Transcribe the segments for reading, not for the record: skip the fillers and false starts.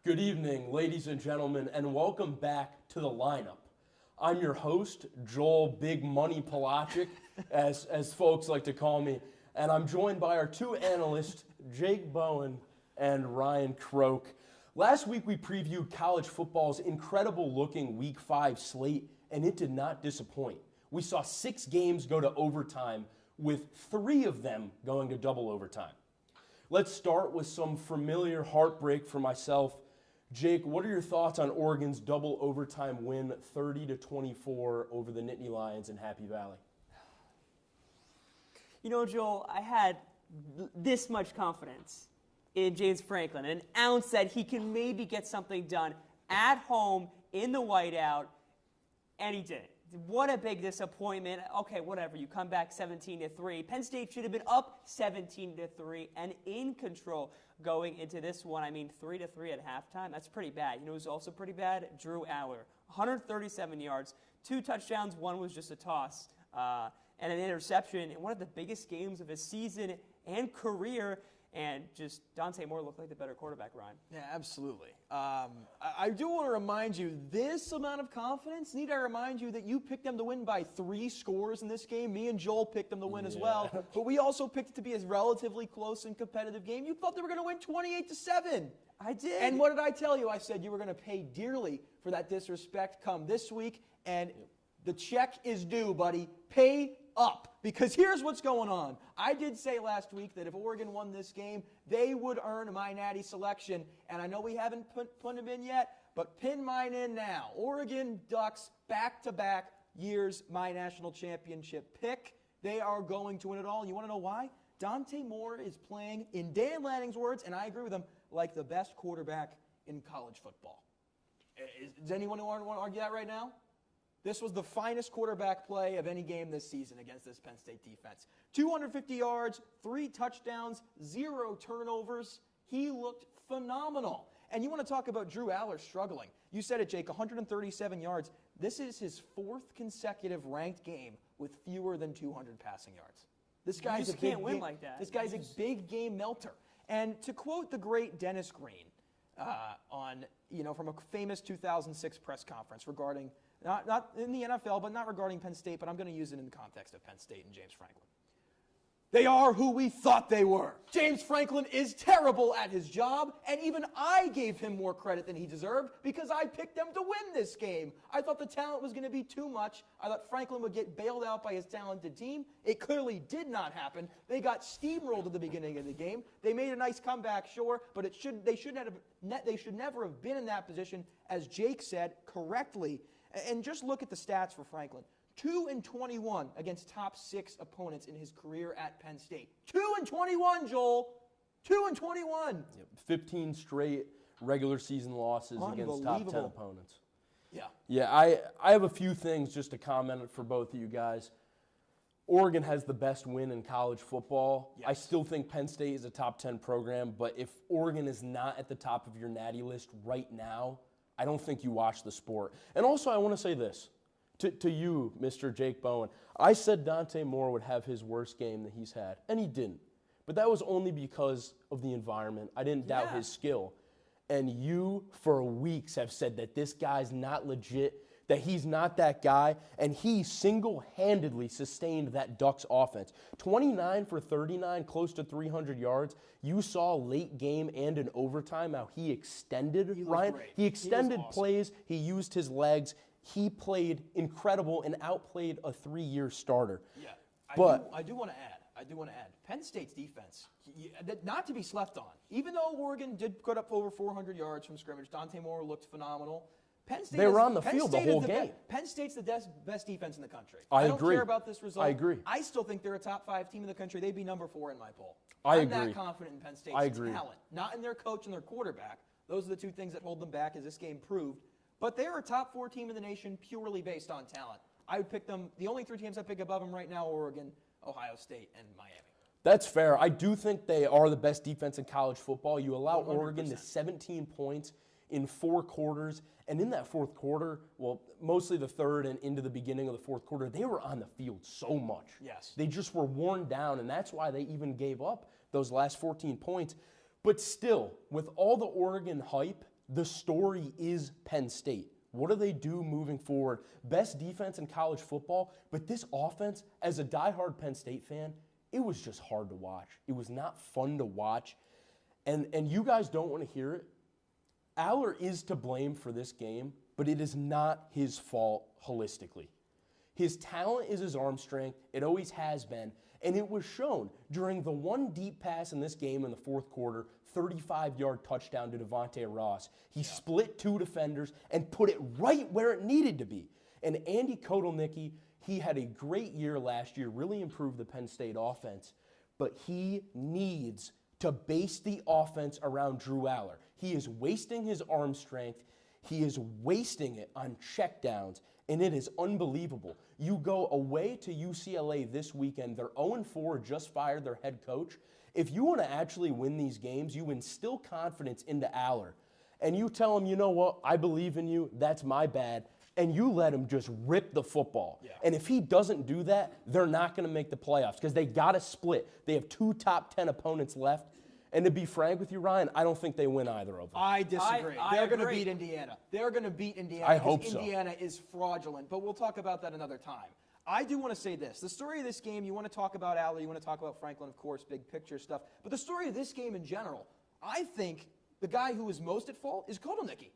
Good evening, ladies and gentlemen, and welcome back to the lineup. I'm your host, Joel Big Money Pelachik, as folks like to call me, and I'm joined by our two analysts, Jake Bowen and Ryan Croke. Last week we previewed college football's incredible-looking Week 5 slate, and it did not disappoint. We saw 6 games go to overtime, with 3 of them going to double overtime. Let's start with some familiar heartbreak for myself. Jake, what are your thoughts on Oregon's double overtime win, 30-24 over the Nittany Lions in Happy Valley? You know, Joel, I had this much confidence in James Franklin, an ounce that he can maybe get something done at home in the whiteout, and he did. What a big disappointment. Okay, whatever. You come back 17-3. Penn State should have been up 17-3 and in control going into this one. I mean, 3-3 at halftime. That's pretty bad. You know who's also pretty bad? Drew Aller. 137 yards, 2 touchdowns. One was just a toss and an interception in one of the biggest games of his season and career. And just Dante Moore looked like the better quarterback, Ryan. Yeah, absolutely. I do want to remind you, this amount of confidence, need I remind you that you picked them to win by 3 scores in this game. Me and Joel picked them to win as well. But we also picked it to be a relatively close and competitive game. You thought they were going to win 28-7. I did. And what did I tell you? I said you were going to pay dearly for that disrespect come this week. And the check is due, buddy. Pay up. Because here's what's going on. I did say last week that if Oregon won this game, they would earn my natty selection. And I know we haven't put them in yet, but pin mine in now. Oregon Ducks, back-to-back years, my national championship pick. They are going to win it all. And you want to know why? Dante Moore is playing, in Dan Lanning's words, and I agree with him, like the best quarterback in college football. Does anyone want to argue that right now? This was the finest quarterback play of any game this season against this Penn State defense. 250 yards, 3 touchdowns, 0 turnovers. He looked phenomenal. And you want to talk about Drew Aller struggling. You said it, Jake, 137 yards. This is his 4th consecutive ranked game with fewer than 200 passing yards. This guy's can't win like that. This guy's a big game melter. And to quote the great Dennis Green from a famous 2006 press conference regarding not in the NFL, but not regarding Penn State, but I'm going to use it in the context of Penn State and James Franklin. They are who we thought they were. James Franklin is terrible at his job, and even I gave him more credit than he deserved because I picked them to win this game. I thought the talent was going to be too much. I thought Franklin would get bailed out by his talented team. It clearly did not happen. They got steamrolled at the beginning of the game. They made a nice comeback, sure, but they should never have been in that position, as Jake said correctly. And just look at the stats for Franklin. 2-21 against top 6 opponents in his career at Penn State. 2-21, Joel. 2-21. 15 straight regular season losses against top 10 opponents. Yeah, I have a few things just to comment for both of you guys. Oregon has the best win in college football. Yes. I still think Penn State is a top 10 program, but if Oregon is not at the top of your natty list right now, I don't think you watch the sport. And also, I want to say this to you, Mr. Jake Bowen. I said Dante Moore would have his worst game that he's had, and he didn't. But that was only because of the environment. I didn't doubt his skill. And you, for weeks, have said that this guy's not legit, that he's not that guy, and he single-handedly sustained that Ducks offense. 29 for 39, close to 300 yards. You saw late game and in overtime how he extended, Ryan. He extended plays. He used his legs. He played incredible and outplayed a 3-year starter. Yeah, I do want to add. Penn State's defense, not to be slept on. Even though Oregon did put up over 400 yards from scrimmage, Dante Moore looked phenomenal. They were on the field the whole game. Penn State's the best defense in the country. I don't care about this result. I agree. I still think they're a top 5 team in the country. They'd be number 4 in my poll. I'm that confident in Penn State's talent. Not in their coach and their quarterback. Those are the 2 things that hold them back, as this game proved. But they're a top 4 team in the nation purely based on talent. I would pick them. The only 3 teams I pick above them right now are Oregon, Ohio State, and Miami. That's fair. I do think they are the best defense in college football. You allow 100%. Oregon to 17 points in 4 quarters. And in that 4th quarter, well, mostly the 3rd and into the beginning of the 4th quarter, they were on the field so much. Yes. They just were worn down, and that's why they even gave up those last 14 points. But still, with all the Oregon hype, the story is Penn State. What do they do moving forward? Best defense in college football, but this offense, as a diehard Penn State fan, it was just hard to watch. It was not fun to watch. And you guys don't want to hear it. Aller is to blame for this game, but it is not his fault holistically. His talent is his arm strength. It always has been. And it was shown during the one deep pass in this game in the fourth quarter, 35-yard touchdown to Devontae Ross. He split 2 defenders and put it right where it needed to be. And Andy Kotelnicki, he had a great year last year, really improved the Penn State offense, but he needs to base the offense around Drew Aller. He is wasting his arm strength. He is wasting it on checkdowns, and it is unbelievable. You go away to UCLA this weekend. They're 0-4, just fired their head coach. If you want to actually win these games, you instill confidence into Aller, and you tell him, you know what, I believe in you, that's my bad, and you let him just rip the football. Yeah. And if he doesn't do that, they're not going to make the playoffs because they got to split. They have 2 top 10 opponents left. And to be frank with you, Ryan, I don't think they win either of them. I disagree. They're going to beat Indiana. They're going to beat Indiana. I hope so. Indiana is fraudulent, but we'll talk about that another time. I do want to say this. The story of this game, you want to talk about Aller, you want to talk about Franklin, of course, big picture stuff. But the story of this game in general, I think the guy who was most at fault is Kotelnicki.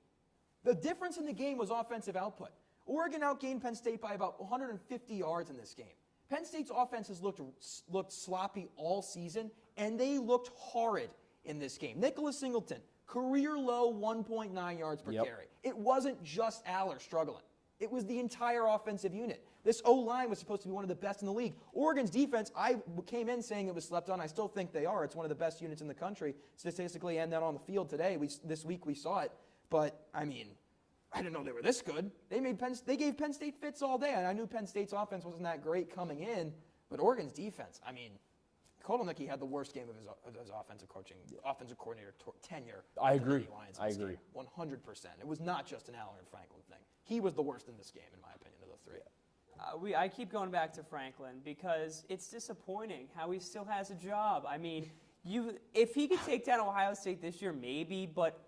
The difference in the game was offensive output. Oregon outgained Penn State by about 150 yards in this game. Penn State's offense has looked sloppy all season, and they looked horrid in this game. Nicholas Singleton, career low 1.9 yards per carry. It wasn't just Aller struggling. It was the entire offensive unit. This O-line was supposed to be one of the best in the league. Oregon's defense, I came in saying it was slept on. I still think they are. It's one of the best units in the country statistically, and then on the field today. This week we saw it. But, I mean, I didn't know they were this good. They gave Penn State fits all day, and I knew Penn State's offense wasn't that great coming in. But Oregon's defense, I mean, Kotelnicki had the worst game of his offensive coordinator tenure. I agree. I agree. 100%. It was not just an Aller and Franklin thing. He was the worst in this game, in my opinion, of the 3. I keep going back to Franklin because it's disappointing how he still has a job. I mean, if he could take down Ohio State this year, maybe, but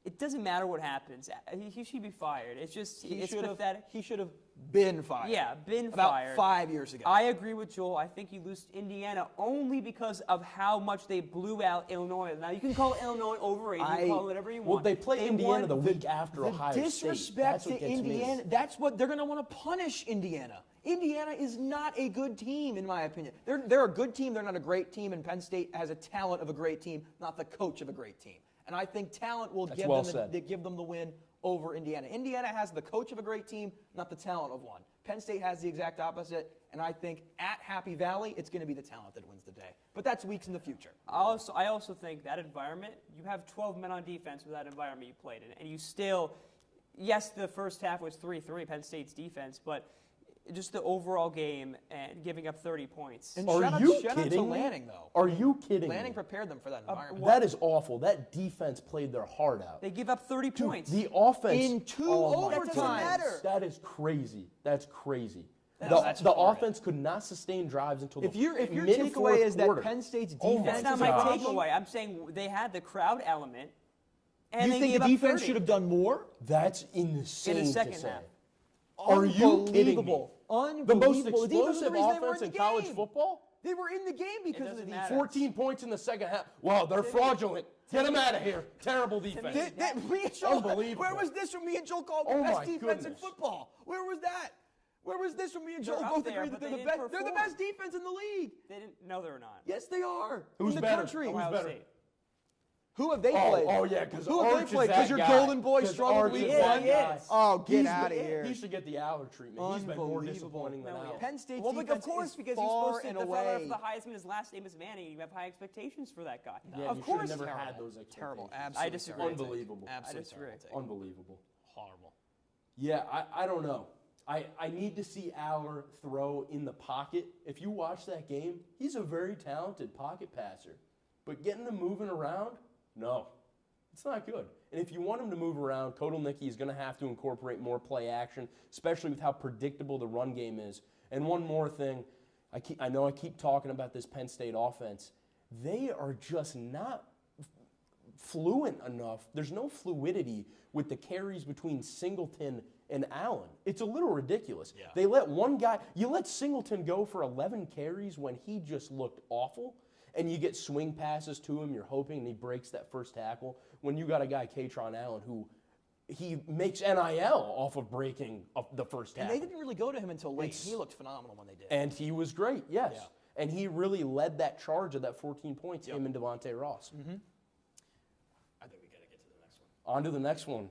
it doesn't matter what happens. He should be fired. It's just it's pathetic. He should have been fired. Yeah, fired. About 5 years ago. I agree with Joel. I think you lose to Indiana only because of how much they blew out Illinois. Now, you can call Illinois overrated. You can call it whatever you want. Well, they play Indiana the week after Ohio State. Disrespect to Indiana, that's what they're going to want to punish Indiana. Indiana is not a good team, in my opinion. They're a good team. They're not a great team, and Penn State has a talent of a great team, not the coach of a great team. And I think talent will give them the win over Indiana. Indiana has the coach of a great team, not the talent of one. Penn State has the exact opposite, and I think at Happy Valley, it's going to be the talent that wins the day. But that's weeks in the future. I also think that environment, you have 12 men on defense with that environment you played in, and you still, yes, the first half was 3-3, Penn State's defense, but just the overall game and giving up 30 points. And shout out to Lanning, though. Are you kidding Lanning me? prepared them for that environment. That is awful. That defense played their heart out. They give up 30 points. The offense. In 2 overtimes. That is crazy. That's crazy. The offense could not sustain drives until the If your takeaway is that Penn State's defense that's not my takeaway. I'm saying they had the crowd element, and you think the defense should have done more? That's insane in the second to say. half. Are you kidding me? Unbelievable. The most explosive offense in college football? They were in the game because of the defense. 14 points in the second half. Wow, they're fraudulent. Get them out of here. Terrible defense. Unbelievable. Where was this when me and Joel called the best defense in football? Where was that? Where was this when me and Joel both agreed that they're the best? They're the best defense in the league. No, they're not. Yes, they are. Who's in the better? country. Who's better? Who have they played? Oh, yeah, because who have they played? Because your golden boy struggled week 1? Oh, get out of here. He should get the Aller treatment. He's been more disappointing than Aller. Penn State's defense of course, because he's supposed to the fellow for the Heisman. His last name is Manning. You have high expectations for that guy. Yeah, of course, never had those expectations. Terrible. I disagree. Unbelievable. I disagree. Unbelievable. Horrible. Yeah, I don't know. I need to see Aller throw in the pocket. If you watch that game, he's a very talented pocket passer. But getting him moving around, no. It's not good. And if you want him to move around, Kotelnicki is going to have to incorporate more play action, especially with how predictable the run game is. And one more thing, I know I keep talking about this Penn State offense. They are just not fluent enough. There's no fluidity with the carries between Singleton and Allen. It's a little ridiculous. Yeah. They let one guy, you let Singleton go for 11 carries when he just looked awful, and you get swing passes to him, you're hoping, and he breaks that first tackle. When you got a guy, Katron Allen, who he makes NIL off of breaking up the first tackle. And they didn't really go to him until late. He looked phenomenal when they did. And he was great, yes. Yeah. And he really led that charge of that 14 points, him and Devontae Ross. Mm-hmm. I think we got to get to the next one. On to the next one.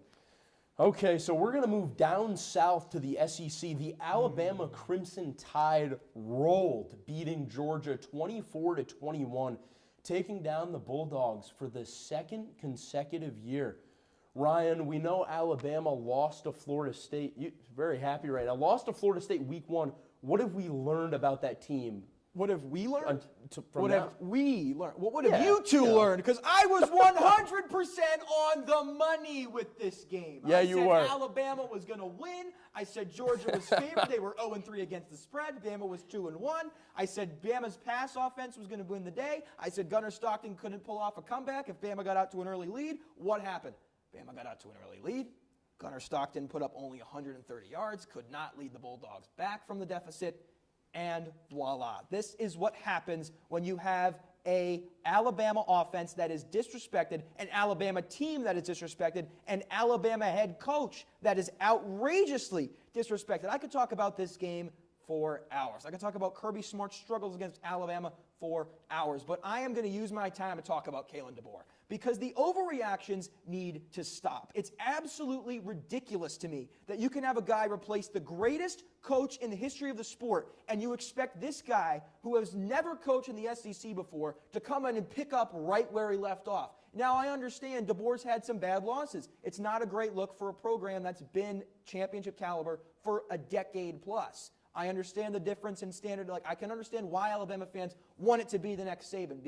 Okay, so we're going to move down south to the SEC. The Alabama Crimson Tide rolled, beating Georgia 24-21, taking down the Bulldogs for the second consecutive year. Ryan, we know Alabama lost to Florida State. You're very happy right now. Lost to Florida State week 1. What have we learned about that team? What have we learned? What have we learned? What have you two learned? Because I was 100% on the money with this game. Yeah, you were. I said Alabama was going to win. I said Georgia was favored. They were 0-3 against the spread. Bama was 2-1. I said Bama's pass offense was going to win the day. I said Gunnar Stockton couldn't pull off a comeback if Bama got out to an early lead. What happened? Bama got out to an early lead. Gunnar Stockton put up only 130 yards, could not lead the Bulldogs back from the deficit. And voila. This is what happens when you have a Alabama offense that is disrespected, an Alabama team that is disrespected, an Alabama head coach that is outrageously disrespected. I could talk about this game for hours. I could talk about Kirby Smart's struggles against Alabama for hours. But I am going to use my time to talk about Kalen DeBoer, because the overreactions need to stop. It's absolutely ridiculous to me that you can have a guy replace the greatest coach in the history of the sport, and you expect this guy, who has never coached in the SEC before, to come in and pick up right where he left off. Now, I understand DeBoer's had some bad losses. It's not a great look for a program that's been championship caliber for a decade plus. I understand the difference in standard. Like, I can understand why Alabama fans want it to be the next Saban,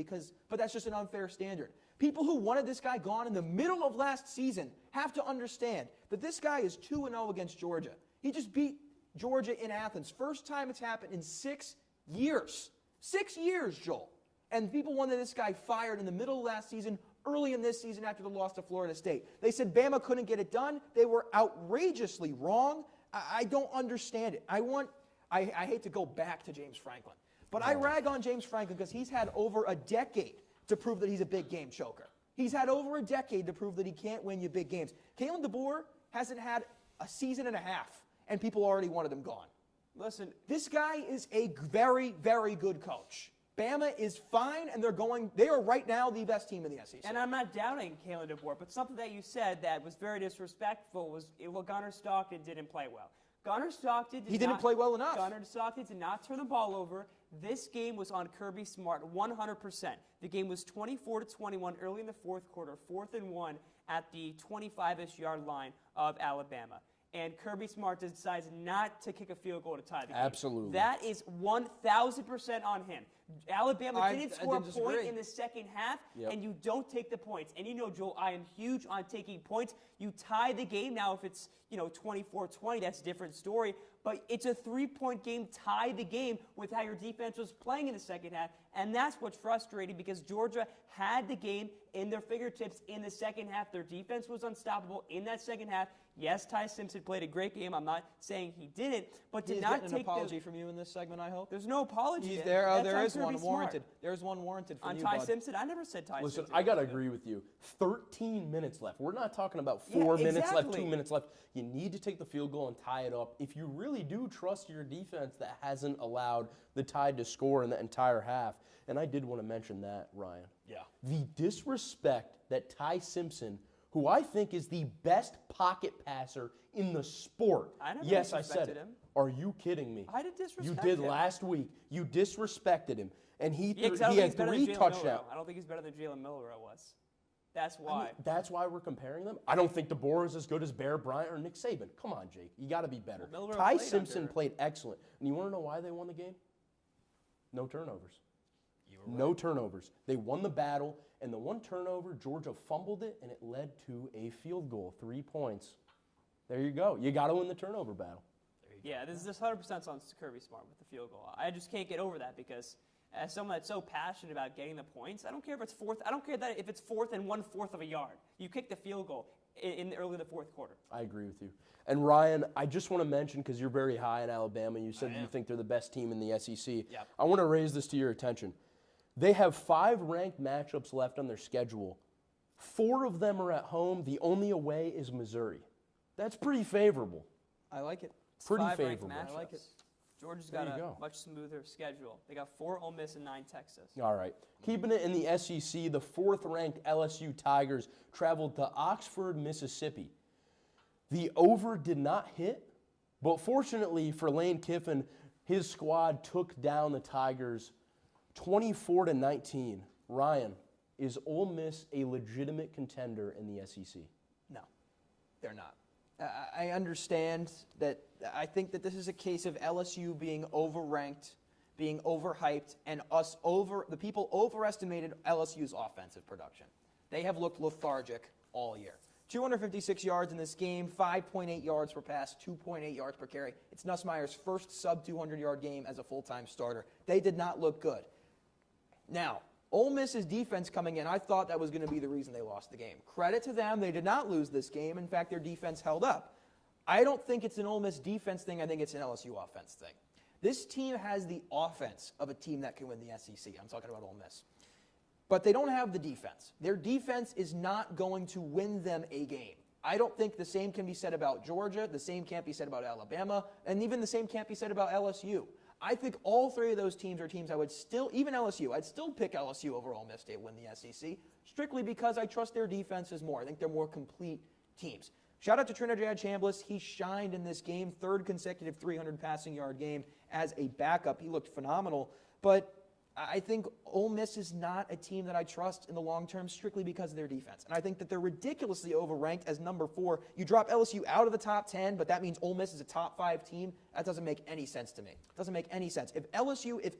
but that's just an unfair standard. People who wanted this guy gone in the middle of last season have to understand that this guy is 2-0 against Georgia. He just beat Georgia in Athens. First time it's happened in 6 years. 6 years, Joel. And people wanted this guy fired in the middle of last season, early in this season after the loss to Florida State. They said Bama couldn't get it done. They were outrageously wrong. I don't understand it. I hate to go back to James Franklin, but I rag on James Franklin because he's had over a decade to prove that he's a big game choker. He's had over a decade to prove that he can't win you big games. Kalen DeBoer hasn't had a season and a half, and people already wanted him gone. Listen, this guy is a very, very good coach. Bama is fine, and they are right now the best team in the SEC. And I'm not doubting Kalen DeBoer, but something that you said that was very disrespectful was Gunnar Stockton didn't play well. Gunnar Stockton didn't play well enough. Gunnar Stockton did not turn the ball over. This game was on Kirby Smart 100%. The game was 24-21 early in the fourth quarter, 4th and 1 at the 25-ish yard line of Alabama. And Kirby Smart decides not to kick a field goal to tie the game. Absolutely. That is 1,000% on him. Alabama didn't score a point in the second half, and you don't take the points. And you know, Joel, I am huge on taking points. You tie the game. Now, if it's 24-20, that's a different story. But it's a 3-point game. Tie the game with how your defense was playing in the second half, and that's what's frustrating because Georgia had the game in their fingertips in the second half. Their defense was unstoppable in that second half. Yes, Ty Simpson played a great game. I'm not saying he didn't, but did not take an apology from you in this segment, I hope? There's no apology. He's there. Oh, there is one warranted. There's one warranted from you, Ty Simpson? I never said Ty Simpson. Listen, I got to agree with you. 13 minutes left. We're not talking about 4 minutes left, 2 minutes left. You need to take the field goal and tie it up. If you really do trust your defense that hasn't allowed the Tide to score in the entire half, and I did want to mention that, Ryan. Yeah. The disrespect that Ty Simpson, who I think is the best pocket passer in the sport. I never yes, I said it. Him. Are you kidding me? I did disrespect You did him. last week. You disrespected him. And he had 3 touchdowns. I don't think he's better than Jalen Milroe was. That's why. I mean, that's why we're comparing them. I don't think DeBoer is as good as Bear Bryant or Nick Saban. Come on, Jake. You got to be better. Well, Ty Simpson played excellent. And you want to know why they won the game? No turnovers. No turnovers. They won the battle, and the one turnover, Georgia fumbled it, and it led to a field goal, 3 points. There you go. You got to win the turnover battle. Yeah, this 100% on Kirby Smart with the field goal. I just can't get over that because as someone that's so passionate about getting the points, I don't care if it's fourth. I don't care that if it's fourth and 1/4 of a yard. You kick the field goal in early in the fourth quarter. I agree with you. And Ryan, I just want to mention, because you're very high in Alabama, you said you think they're the best team in the SEC. Yep. I want to raise this to your attention. They have 5 ranked matchups left on their schedule. 4 of them are at home. The only away is Missouri. That's pretty favorable. I like it. Pretty 5 ranked favorable. matchups. I like it. Georgia's There got you a go. much smoother schedule. They got 4 Ole Miss and 9 Texas. All right. Keeping it in the SEC, the 4th-ranked LSU Tigers traveled to Oxford, Mississippi. The over did not hit, but fortunately for Lane Kiffin, his squad took down the Tigers 24-19. Ryan, is Ole Miss a legitimate contender in the SEC? No, they're not. I understand that. I think that this is a case of LSU being overranked, being overhyped, and the people overestimated LSU's offensive production. They have looked lethargic all year. 256 yards in this game, 5.8 yards per pass, 2.8 yards per carry. It's Nussmeier's first sub-200-yard game as a full-time starter. They did not look good. Now, Ole Miss's defense coming in, I thought that was going to be the reason they lost the game. Credit to them, they did not lose this game. In fact, their defense held up. I don't think it's an Ole Miss defense thing. I think it's an LSU offense thing. This team has the offense of a team that can win the SEC. I'm talking about Ole Miss. But they don't have the defense. Their defense is not going to win them a game. I don't think the same can be said about Georgia, the same can't be said about Alabama, and even the same can't be said about LSU. I think all 3 of those teams are teams I would still, even LSU, I'd still pick LSU over Ole Miss to win the SEC, strictly because I trust their defenses more. I think they're more complete teams. Shout out to Trinidad Chambliss. He shined in this game, 3rd consecutive 300 passing yard game as a backup. He looked phenomenal. But I think Ole Miss is not a team that I trust in the long term strictly because of their defense. And I think that they're ridiculously overranked as number 4. You drop LSU out of the top 10, but that means Ole Miss is a top 5 team. That doesn't make any sense to me. It doesn't make any sense. If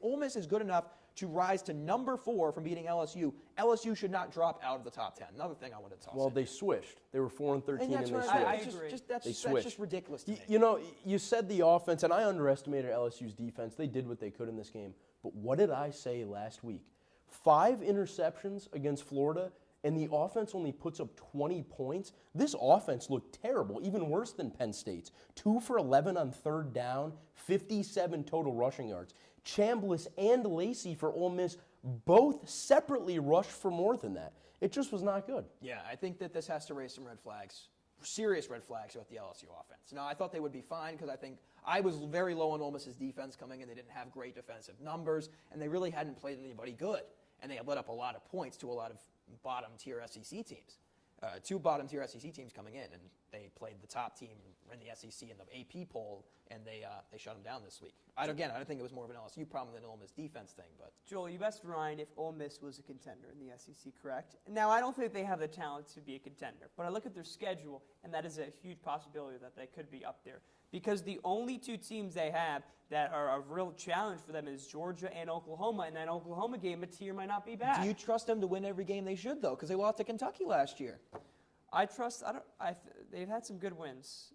Ole Miss is good enough to rise to number 4 from beating LSU, LSU should not drop out of the top 10. Another thing I want to toss Well, they switched. They were 4-13 and they switched. I agree. That's just ridiculous to me. You know, you said the offense, and I underestimated LSU's defense. They did what they could in this game. But what did I say last week? 5 interceptions against Florida, and the offense only puts up 20 points. This offense looked terrible, even worse than Penn State's. 2 for 11 on 3rd down, 57 total rushing yards. Chambliss and Lacey for Ole Miss both separately rushed for more than that. It just was not good. Yeah, I think that this has to raise some red flags, serious red flags about the LSU offense. Now, I thought they would be fine because I think I was very low on Ole Miss's defense coming in. They didn't have great defensive numbers, and they really hadn't played anybody good. And they had let up a lot of points to a lot of bottom-tier SEC teams. 2 bottom-tier SEC teams coming in, and they played the top team in the SEC in the AP poll, and they shut them down this week. I don't think it was more of an LSU problem than an Ole Miss defense thing. But Joel, you asked Ryan if Ole Miss was a contender in the SEC, correct? Now, I don't think they have the talent to be a contender, but I look at their schedule, and that is a huge possibility that they could be up there. Because the only 2 teams they have that are a real challenge for them is Georgia and Oklahoma. And that Oklahoma game, a tier might not be bad. Do you trust them to win every game? They should, though, because they lost to Kentucky last year. They've had some good wins.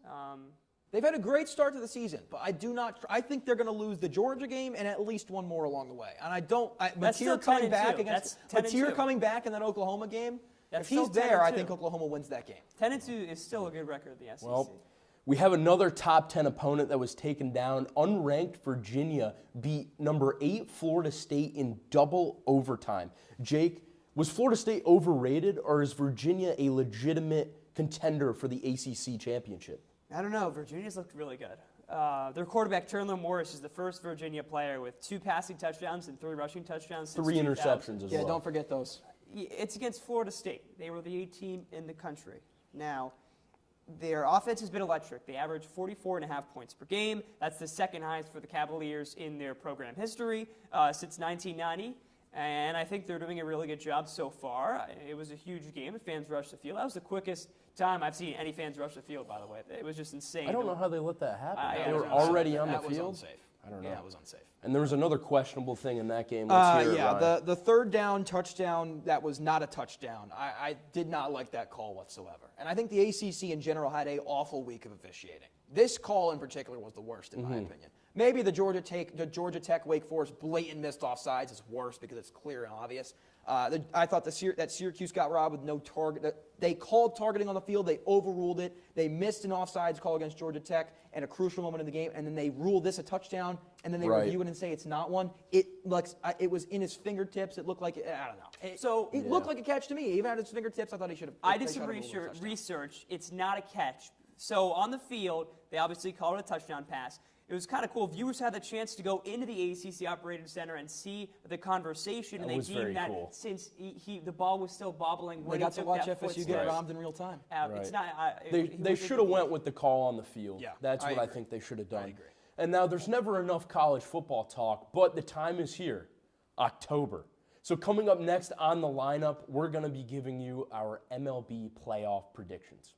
They've had a great start to the season, but I think they're going to lose the Georgia game and at least one more along the way. And Mateer coming back against Mateer coming back in that Oklahoma game. If he's there, I think Oklahoma wins that game. 10-2 is still a good record in the SEC. Well, we have another top 10 opponent that was taken down. Unranked Virginia beat number 8 Florida State in double overtime. Jake, was Florida State overrated, or is Virginia a legitimate contender for the ACC championship? I don't know. Virginia's looked really good. Their quarterback, Turner Morris, is the first Virginia player with 2 passing touchdowns and 3 rushing touchdowns since 3 interceptions as well. Yeah, don't forget those. It's against Florida State. They were the 8th team in the country. Now, their offense has been electric. They average 44.5 points per game. That's the 2nd highest for the Cavaliers in their program history since 1990. And I think they're doing a really good job so far. It was a huge game. The fans rushed the field. That was the quickest time I've seen any fans rush the field, by the way. It was just insane. I don't know how they let that happen. They were unsafe. already on the That was field. unsafe. I don't know. Yeah, that was unsafe. And there was another questionable thing in that game. Let's hear it, Ryan. The 3rd down touchdown that was not a touchdown. I did not like that call whatsoever. And I think the ACC in general had an awful week of officiating. This call in particular was the worst in my opinion. Maybe the Georgia Tech Wake Forest blatant missed offsides is worse because it's clear and obvious. I thought that Syracuse got robbed with no target. They called targeting on the field. They overruled it. They missed an offsides call against Georgia Tech at a crucial moment in the game, and then they ruled this a touchdown, and then they review it and say it's not one. It was in his fingertips. It looked like I don't know. It looked like a catch to me. Even at his fingertips, I thought he should have. I did some research. It's not a catch. So on the field, they obviously called it a touchdown pass. It was kind of cool. Viewers had the chance to go into the ACC Operating Center and see the conversation, and they deemed that since the ball was still bobbling, they got to watch FSU get robbed in real time. It's not. They should have went with the call on the field. Yeah, that's what I think they should have done. I agree. And now there's never enough college football talk, but the time is here, October. So coming up next on the lineup, we're going to be giving you our MLB playoff predictions.